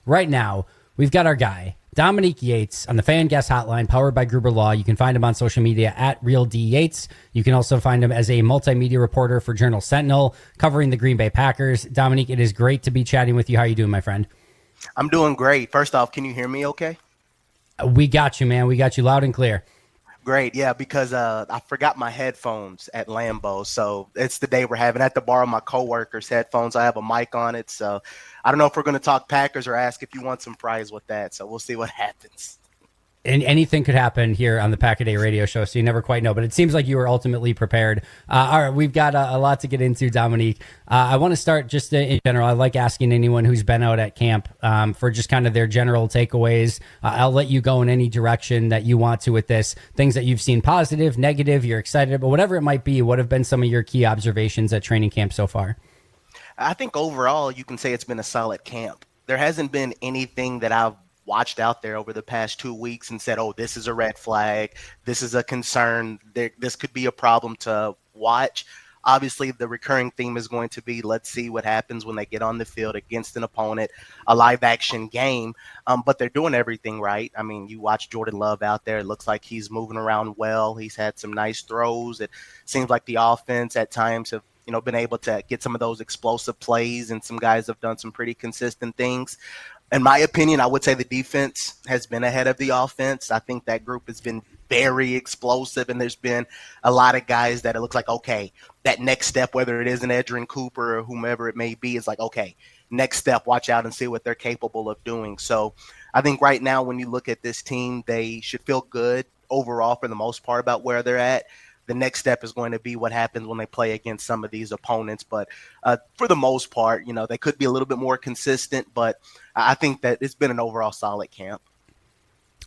Right now, we've got our guy, Dominique Yates, on the Fan Guest Hotline, powered by Gruber Law. You can find him on social media at Real D Yates. You can also find him as a multimedia reporter for Journal Sentinel, covering the Green Bay Packers. Dominique, it is great to be chatting with you. How are you doing, my friend? I'm doing great. First off, can you hear me okay? We got you, man. We got you loud and clear. Great, yeah, because I forgot my headphones at Lambeau, so it's the day we're having. I had to borrow my coworker's headphones. I have a mic on it, so I don't know if we're going to talk Packers or ask if you want some fries with that, so we'll see what happens. And anything could happen here on the Pack a Day radio show, so you never quite know. But it seems like you were ultimately prepared. All right, we've got a lot to get into, Dominique. I want to start just in general. I like asking anyone who's been out at camp for just kind of their general takeaways. I'll let you go in any direction that you want to with this. Things that you've seen positive, negative, you're excited about, whatever it might be. What have been some of your key observations at training camp so far? I think overall you can say it's been a solid camp. There hasn't been anything that I've watched out there over the past 2 weeks and said, oh, this is a red flag, this is a concern, this could be a problem to watch. Obviously, the recurring theme is going to be, let's see what happens when they get on the field against an opponent, a live action game. But they're doing everything right. I mean, you watch Jordan Love out there. It looks like he's moving around well. He's had some nice throws. It seems like the offense at times have been able to get some of those explosive plays, and some guys have done some pretty consistent things. In my opinion, I would say the defense has been ahead of the offense. I think that group has been very explosive, and there's been a lot of guys that it looks like, okay, that next step, whether it is an Edgerrin Cooper or whomever it may be, is like, okay, next step, watch out and see what they're capable of doing. So I think right now when you look at this team, they should feel good overall for the most part about where they're at. The next step is going to be what happens when they play against some of these opponents. But for the most part, they could be a little bit more consistent, but I think that it's been an overall solid camp.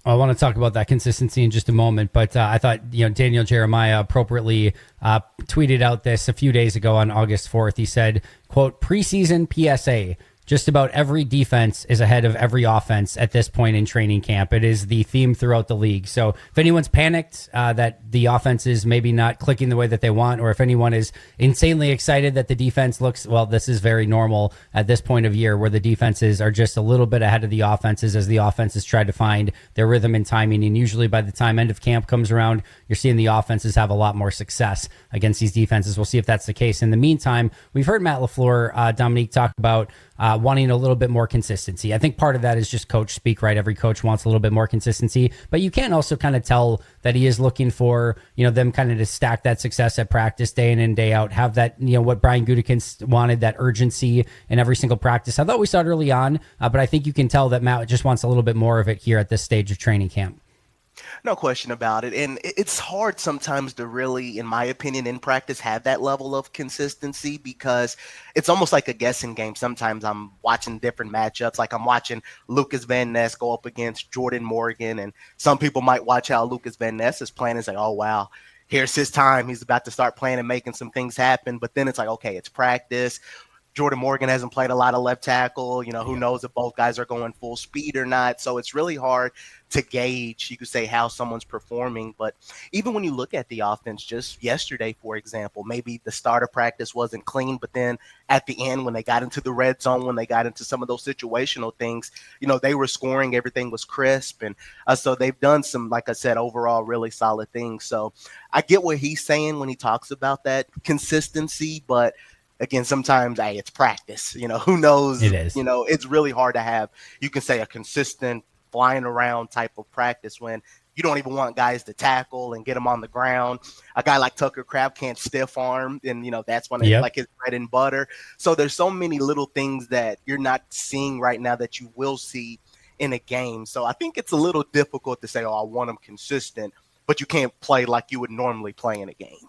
I want to talk about that consistency in just a moment, but I thought, Daniel Jeremiah appropriately tweeted out this a few days ago on August 4th. He said, quote, preseason PSA. Just about every defense is ahead of every offense at this point in training camp. It is the theme throughout the league. So if anyone's panicked that the offense is maybe not clicking the way that they want, or if anyone is insanely excited that the defense looks, well, this is very normal at this point of year where the defenses are just a little bit ahead of the offenses as the offenses try to find their rhythm and timing. And usually by the time end of camp comes around, you're seeing the offenses have a lot more success against these defenses. We'll see if that's the case. In the meantime, we've heard Matt LaFleur, Dominique, talk about wanting a little bit more consistency. I think part of that is just coach speak, right? Every coach wants a little bit more consistency, but you can also kind of tell that he is looking for, them kind of to stack that success at practice day in and day out, have that, what Brian Gutekunst wanted, that urgency in every single practice. I thought we saw it early on, but I think you can tell that Matt just wants a little bit more of it here at this stage of training camp. No question about it. And it's hard sometimes to really, in my opinion, in practice, have that level of consistency, because it's almost like a guessing game. Sometimes I'm watching different matchups. Like I'm watching Lucas Van Ness go up against Jordan Morgan. And some people might watch how Lucas Van Ness is playing and say, oh, wow, here's his time. He's about to start playing and making some things happen. But then it's like, okay, it's practice. Jordan Morgan hasn't played a lot of left tackle. Who knows if both guys are going full speed or not. So it's really hard to gauge, you could say, how someone's performing. But even when you look at the offense, just yesterday, for example, maybe the start of practice wasn't clean, but then at the end, when they got into the red zone, when they got into some of those situational things, they were scoring, everything was crisp. And so they've done some, like I said, overall really solid things. So I get what he's saying when he talks about that consistency, but again, sometimes it's practice, who knows? It is. It's really hard to have, you can say, a consistent flying around type of practice when you don't even want guys to tackle and get them on the ground. A guy like Tucker Kraft can't stiff arm, and that's when it's like his bread and butter. So there's so many little things that you're not seeing right now that you will see in a game. So I think it's a little difficult to say, oh, I want them consistent, but you can't play like you would normally play in a game.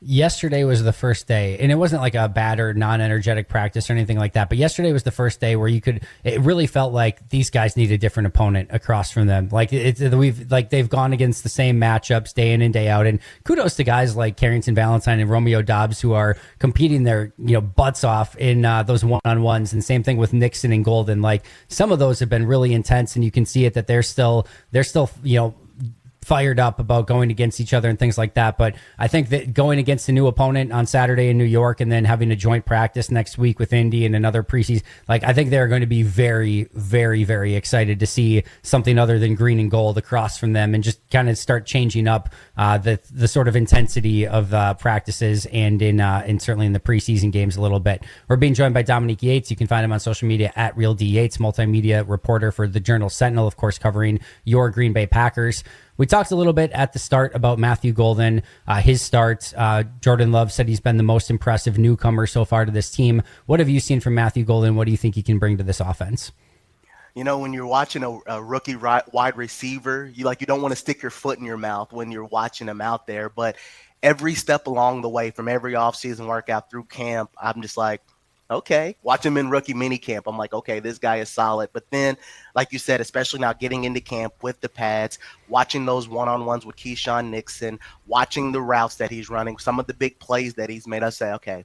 Yesterday was the first day, and it wasn't like a bad or non-energetic practice or anything like that, but yesterday was the first day where it really felt like these guys need a different opponent across from them. Like they've gone against the same matchups day in and day out, and kudos to guys like Carrington Valentine and Romeo Dobbs who are competing their butts off in those one-on-ones, and same thing with Nixon and Golden. Like some of those have been really intense, and you can see it that they're still fired up about going against each other and things like that. But I think that going against a new opponent on Saturday in New York and then having a joint practice next week with Indy and another preseason, like I think they're going to be very, very, very excited to see something other than green and gold across from them and just kind of start changing up the sort of intensity of practices and in certainly in the preseason games a little bit. We're being joined by Dominique Yates. You can find him on social media at Real D Yates, multimedia reporter for the Journal Sentinel, of course, covering your Green Bay Packers. We talked a little bit at the start about Matthew Golden, his start. Jordan Love said he's been the most impressive newcomer so far to this team. What have you seen from Matthew Golden? What do you think he can bring to this offense? You know, when you're watching a rookie wide receiver, you don't want to stick your foot in your mouth when you're watching him out there. But every step along the way, from every offseason workout through camp, I'm just like, okay. Watch him in rookie mini camp. I'm like, okay, this guy is solid. But then, like you said, especially now getting into camp with the pads, watching those one-on-ones with Keyshawn Nixon, watching the routes that he's running, some of the big plays that he's made, us say, okay,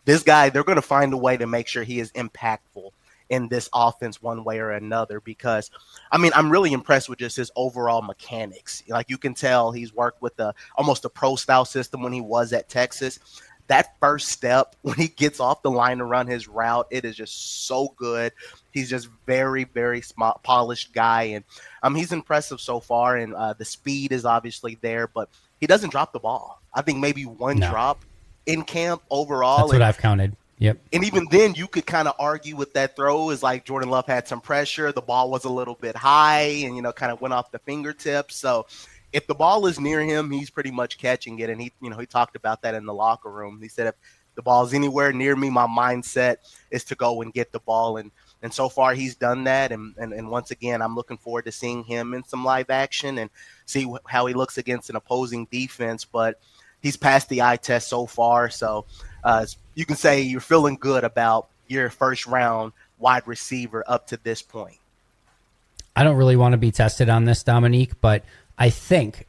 this guy, they're going to find a way to make sure he is impactful in this offense one way or another, because I'm really impressed with just his overall mechanics. Like, you can tell he's worked with almost a pro style system when he was at Texas. That first step when he gets off the line to run his route, it is just so good. He's just very, very smart, polished guy, and he's impressive so far. And the speed is obviously there, but he doesn't drop the ball. I think maybe one drop in camp overall. That's what I've counted. Yep. And even then, you could kind of argue with that throw is like Jordan Love had some pressure. The ball was a little bit high and, kind of went off the fingertips. So if the ball is near him, he's pretty much catching it. And he talked about that in the locker room. He said, if the ball's anywhere near me, my mindset is to go and get the ball. And so far he's done that. And once again, I'm looking forward to seeing him in some live action and see how he looks against an opposing defense. But he's passed the eye test so far. So you can say you're feeling good about your first round wide receiver up to this point. I don't really want to be tested on this, Dominique, but I think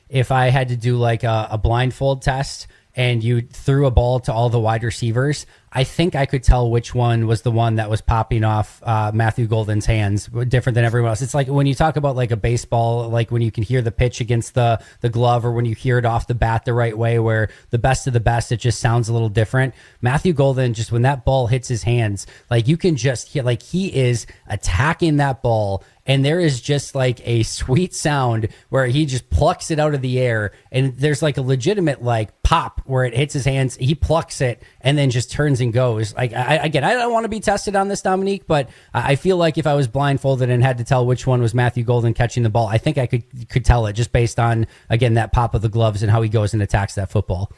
if I had to do like a blindfold test and you threw a ball to all the wide receivers, I think I could tell which one was the one that was popping off Matthew Golden's hands, different than everyone else. It's like when you talk about like a baseball, like when you can hear the pitch against the glove, or when you hear it off the bat the right way, where the best of the best, it just sounds a little different. Matthew Golden, just when that ball hits his hands, like you can just hear, like he is attacking that ball. And there is just like a sweet sound where he just plucks it out of the air. And there's like a legitimate like pop where it hits his hands. He plucks it and then just turns and goes. Like I don't want to be tested on this, Dominique, but I feel like if I was blindfolded and had to tell which one was Matthew Golden catching the ball, I think I could tell it just based on, again, that pop of the gloves and how he goes and attacks that football.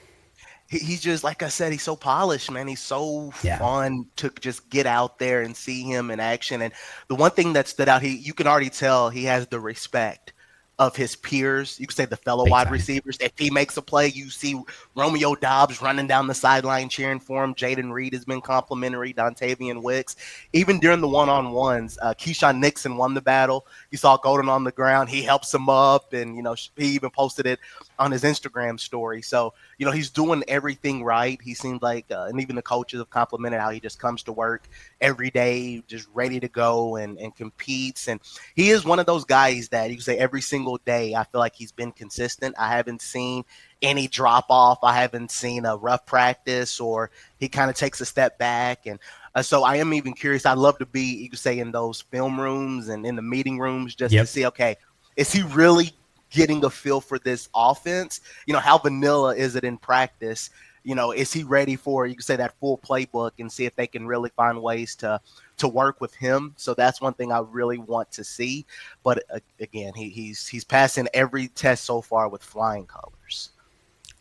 He's just, like I said, he's so polished, man. He's so fun to just get out there and see him in action. And the one thing that stood out, you can already tell he has the respect of his peers. You could say the fellow wide receivers. If he makes a play, you see Romeo Doubs running down the sideline cheering for him. Jaden Reed has been complimentary. Dontavian Wicks. Even during the one-on-ones, Keyshawn Nixon won the battle. You saw Golden on the ground. He helps him up, and, he even posted it on his Instagram story. So, he's doing everything right. He seems like, and even the coaches have complimented how he just comes to work every day, just ready to go and competes. And he is one of those guys that you can say every single day, I feel like he's been consistent. I haven't seen any drop off. I haven't seen a rough practice, or he kind of takes a step back. And so I am even curious. I'd love to be, you could say, in those film rooms and in the meeting rooms just to see, okay, is he really getting a feel for this offense? How vanilla is it in practice? Is he ready for, you could say, that full playbook, and see if they can really find ways to work with him? So that's one thing I really want to see. But again, he's passing every test so far with flying colors.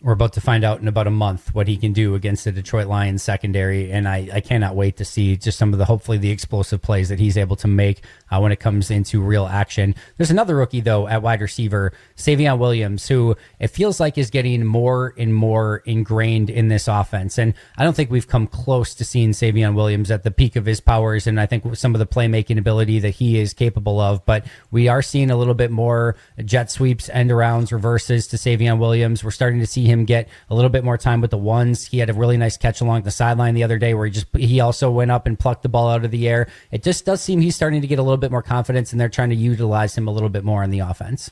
We're about to find out in about a month what he can do against the Detroit Lions secondary, and I cannot wait to see just some of hopefully the explosive plays that he's able to make when it comes into real action. There's another rookie, though, at wide receiver, Seavon Williams, who it feels like is getting more and more ingrained in this offense. And I don't think we've come close to seeing Seavon Williams at the peak of his powers, and I think some of the playmaking ability that he is capable of. But we are seeing a little bit more jet sweeps, end arounds, reverses to Seavon Williams. We're starting to see him get a little bit more time with the ones. He had a really nice catch along the sideline the other day where he also went up and plucked the ball out of the air. It just does seem he's starting to get a little bit more confidence, and they're trying to utilize him a little bit more on the offense.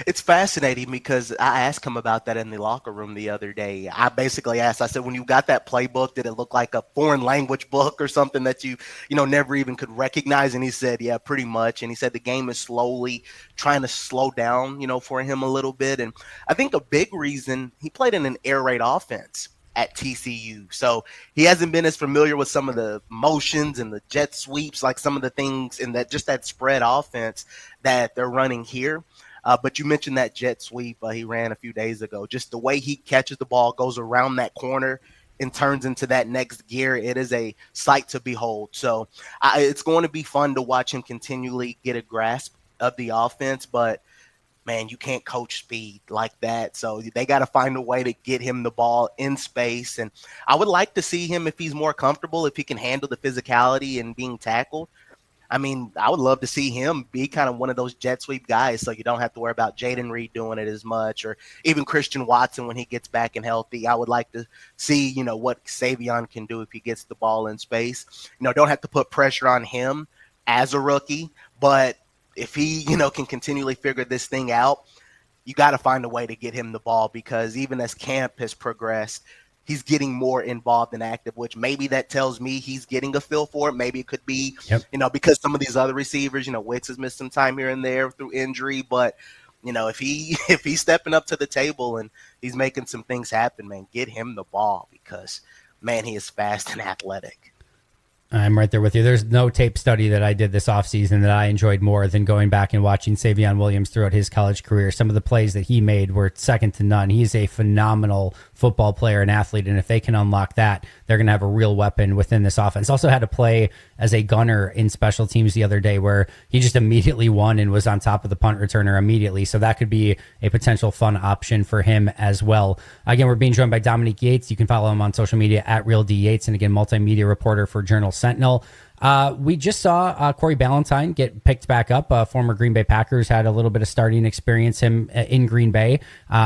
It's fascinating because I asked him about that in the locker room the other day. I basically asked, I said, when you got that playbook, did it look like a foreign language book or something that you never even could recognize? And he said, yeah, pretty much. And he said the game is slowly trying to slow down, for him a little bit. And I think a big reason he played in an air raid offense at TCU. So he hasn't been as familiar with some of the motions and the jet sweeps, like some of the things in that spread offense that they're running here. But you mentioned that jet sweep he ran a few days ago. Just the way he catches the ball, goes around that corner, and turns into that next gear. It is a sight to behold. So it's going to be fun to watch him continually get a grasp of the offense. But man, you can't coach speed like that. So they got to find a way to get him the ball in space. And I would like to see him, if he's more comfortable, if he can handle the physicality and being tackled. I mean, I would love to see him be kind of one of those jet sweep guys, so you don't have to worry about Jaden Reed doing it as much, or even Christian Watson when he gets back and healthy. I would like to see, what Seavon can do if he gets the ball in space. Don't have to put pressure on him as a rookie, but if he, can continually figure this thing out, you got to find a way to get him the ball, because even as camp has progressed, he's getting more involved and active, which maybe that tells me he's getting a feel for it. Maybe it could be, Yep. Because some of these other receivers, Wicks has missed some time here and there through injury, but if he's stepping up to the table and he's making some things happen, man, get him the ball, because man, he is fast and athletic. I'm right there with you. There's no tape study that I did this offseason that I enjoyed more than going back and watching Seavon Williams throughout his college career. Some of the plays that he made were second to none. He's a phenomenal football player and athlete, and if they can unlock that, they're going to have a real weapon within this offense. Also had to play as a gunner in special teams the other day, where he just immediately won and was on top of the punt returner immediately. So that could be a potential fun option for him as well. Again, we're being joined by Dominique Yates. You can follow him on social media at Real D Yates, and again, multimedia reporter for Journal Sentinel. We just saw Corey Ballantyne get picked back up. Former Green Bay Packers, had a little bit of starting experience in Green Bay.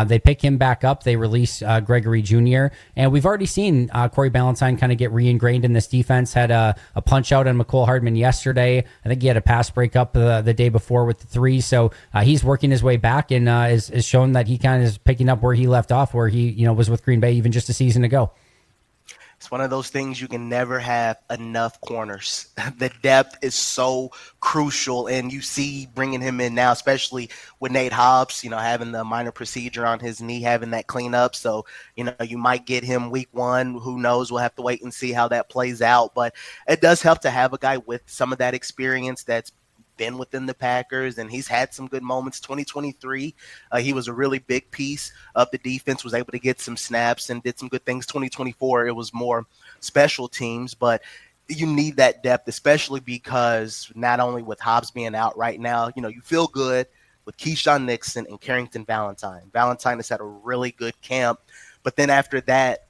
They pick him back up. They release Gregory Jr. And we've already seen Corey Ballantyne kind of get re-ingrained in this defense. Had a punch out on McCole Hardman yesterday. I think he had a pass breakup the day before with the three. So he's working his way back, and is shown that he kind of is picking up where he left off, where he was with Green Bay even just a season ago. It's one of those things, you can never have enough corners. The depth is so crucial, and you see bringing him in now, especially with Nate Hobbs, having the minor procedure on his knee, having that cleanup. So, you might get him week one. Who knows? We'll have to wait and see how that plays out. But it does help to have a guy with some of that experience that's been within the Packers, and he's had some good moments. 2023, he was a really big piece of the defense, was able to get some snaps and did some good things. 2024, it was more special teams, but you need that depth, especially because not only with Hobbs being out right now, you feel good with Keyshawn Nixon and Carrington Valentine. Valentine has had a really good camp, but then after that,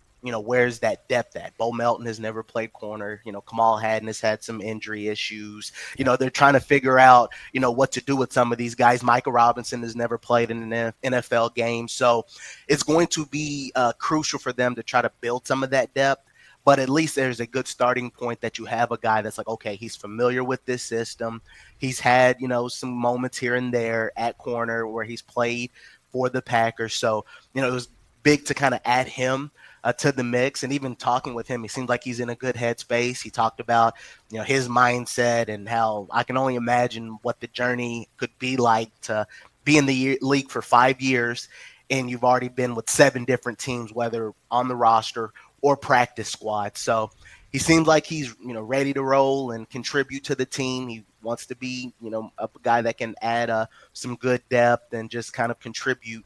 where's that depth at? Bo Melton has never played corner. Kamal Hadden has had some injury issues. They're trying to figure out, what to do with some of these guys. Micah Robinson has never played in an NFL game. So it's going to be crucial for them to try to build some of that depth. But at least there's a good starting point that you have a guy that's like, okay, he's familiar with this system. He's had, some moments here and there at corner where he's played for the Packers. So, it was big to kind of add him to the mix. And even talking with him, he seems like he's in a good headspace. He talked about, his mindset and how I can only imagine what the journey could be like to be in the league for 5 years. And you've already been with 7 different teams, whether on the roster or practice squad. So he seems like he's, ready to roll and contribute to the team. He wants to be, a guy that can add some good depth and just kind of contribute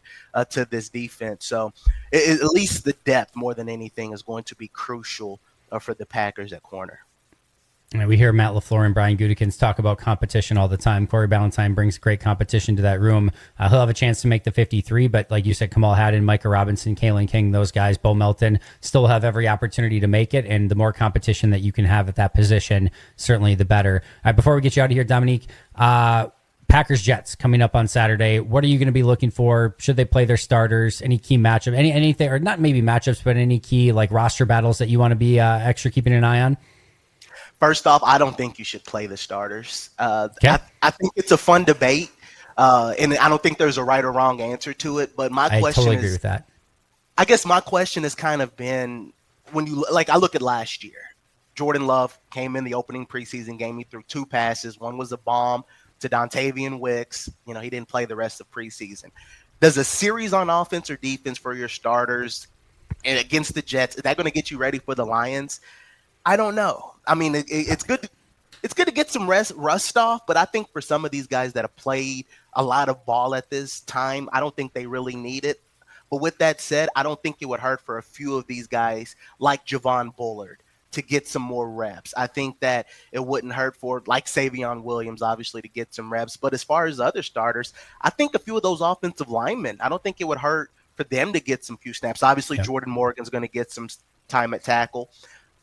to this defense. So at least the depth, more than anything, is going to be crucial for the Packers at corner. And we hear Matt LaFleur and Brian Gutekunst talk about competition all the time. Corey Ballantyne brings great competition to that room. He'll have a chance to make the 53, but like you said, Kamal Hadden, Micah Robinson, Kalen King, those guys, Bo Melton, still have every opportunity to make it. And the more competition that you can have at that position, certainly the better. All right, before we get you out of here, Dominique, Packers Jets coming up on Saturday. What are you going to be looking for? Should they play their starters? Any key matchup? Anything, or not maybe matchups, but any key like roster battles that you want to be extra keeping an eye on? First off, I don't think you should play the starters. Okay. I think it's a fun debate And I don't think there's a right or wrong answer to it. But my I question totally agree is, with that. I guess my question has kind of been when you like, I look at last year. Jordan Love came in the opening preseason game. He threw 2 passes. One was a bomb to Dontavian Wicks. You know, he didn't play the rest of preseason. Does a series on offense or defense for your starters and against the Jets, is that going to get you ready for the Lions? I don't know. I mean, it's good. It's good to get some rust off, but I think for some of these guys that have played a lot of ball at this time, I don't think they really need it. But with that said, I don't think it would hurt for a few of these guys like Javon Bullard to get some more reps. I think that it wouldn't hurt for like Seavon Williams, obviously, to get some reps. But as far as other starters, I think a few of those offensive linemen, I don't think it would hurt for them to get some few snaps. Obviously, Yep. Jordan Morgan's going to get some time at tackle.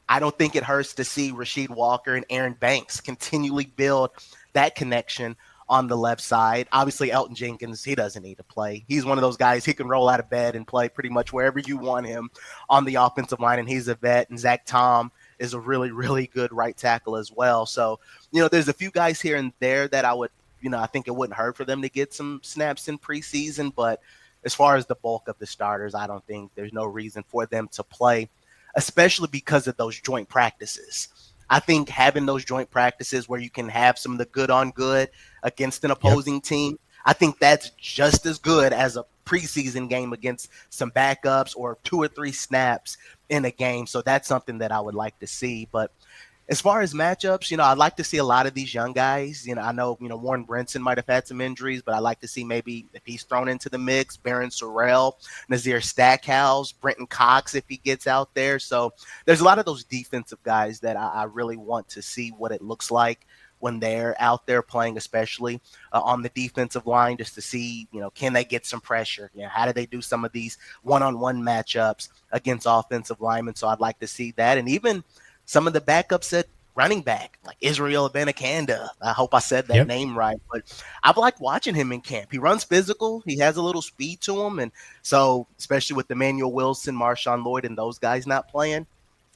I don't think it hurts to see Rasheed Walker and Aaron Banks continually build that connection on the left side. Obviously, Elton Jenkins, he doesn't need to play. He's one of those guys, he can roll out of bed and play pretty much wherever you want him on the offensive line, and he's a vet. And Zach Tom is a really, really good right tackle as well. So, you know, there's a few guys here and there that I would, you know, I think it wouldn't hurt for them to get some snaps in preseason. But as far as the bulk of the starters, I don't think there's no reason for them to play, especially because of those joint practices. I think having those joint practices where you can have some of the good on good against an opposing team, I think that's just as good as a preseason game against some backups or 2 or 3 snaps in a game. So that's something that I would like to see. But as far as matchups, you know, I'd like to see a lot of these young guys. You know, I know, you know, Warren Brinson might have had some injuries, but I'd like to see maybe if he's thrown into the mix, Barron Sorrell, Nazir Stackhouse, Brenton Cox if he gets out there. So there's a lot of those defensive guys that I really want to see what it looks like when they're out there playing, especially on the defensive line, just to see, you know, can they get some pressure? You know, how do they do some of these one-on-one matchups against offensive linemen? So I'd like to see that. And even some of the backups at running back, like Israel Abanikanda. I hope I said that name right. But I've liked watching him in camp. He runs physical. He has a little speed to him. And so, especially with Emmanuel Wilson, Marshawn Lloyd, and those guys not playing,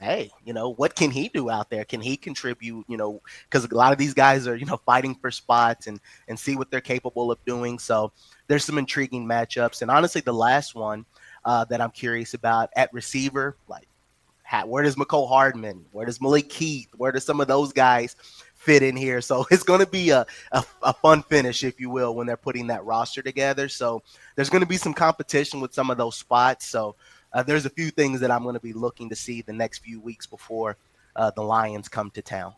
hey, you know, what can he do out there? Can he contribute, you know, because a lot of these guys are, you know, fighting for spots and see what they're capable of doing. So there's some intriguing matchups. And honestly, the last one that I'm curious about at receiver, like, where does McCole Hardman? Where does Malik Keith? Where do some of those guys fit in here? So it's going to be a fun finish, if you will, when they're putting that roster together. So there's going to be some competition with some of those spots. So there's a few things that I'm going to be looking to see the next few weeks before the Lions come to town.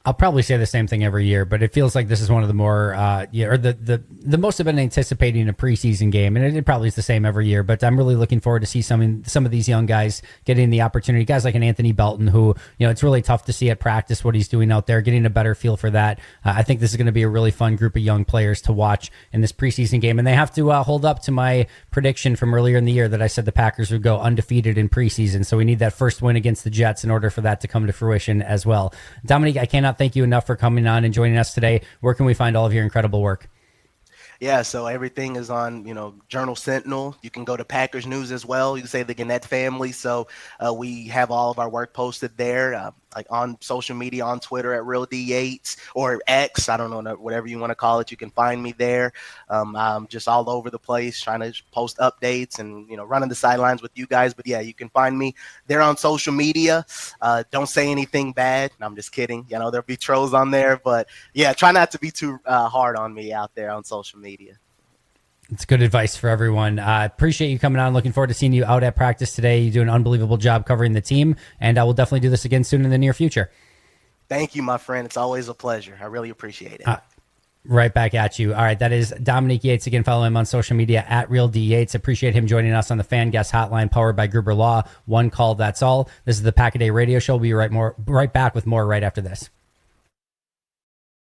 I'll probably say the same thing every year, but it feels like this is one of the more, or the most I've been anticipating a preseason game, and it probably is the same every year. But I'm really looking forward to see some of these young guys getting the opportunity. Guys like an Anthony Belton, who, you know, it's really tough to see at practice what he's doing out there, getting a better feel for that. I think this is going to be a really fun group of young players to watch in this preseason game, and they have to hold up to my prediction from earlier in the year that I said the Packers would go undefeated in preseason. So we need that first win against the Jets in order for that to come to fruition as well. Dominique, I cannot thank you enough for coming on and joining us today. Where can we find all of your incredible work? Yeah, so everything is on, you know, Journal Sentinel. You can go to Packers News as well. You can say the Gannett family. So we have all of our work posted there, like on social media, on Twitter at Real D Yates or X. I don't know, whatever you want to call it. You can find me there. I'm just all over the place trying to post updates and, you know, running the sidelines with you guys. But yeah, you can find me there on social media. Don't say anything bad. No, I'm just kidding. You know, there'll be trolls on there. But yeah, try not to be too hard on me out there on social media. It's good advice for everyone. Appreciate you coming on. Looking forward to seeing you out at practice today. You do an unbelievable job covering the team, and I will definitely do this again soon in the near future. Thank you, my friend. It's always a pleasure. I really appreciate it. Right back at you. All right, that is Dominique Yates. Again, follow him on social media at Real D Yates. Appreciate him joining us on the Fan Guest Hotline powered by Gruber Law. One call, that's all. This is the Pack-A-Day Radio Show. We'll be right back with more right after this.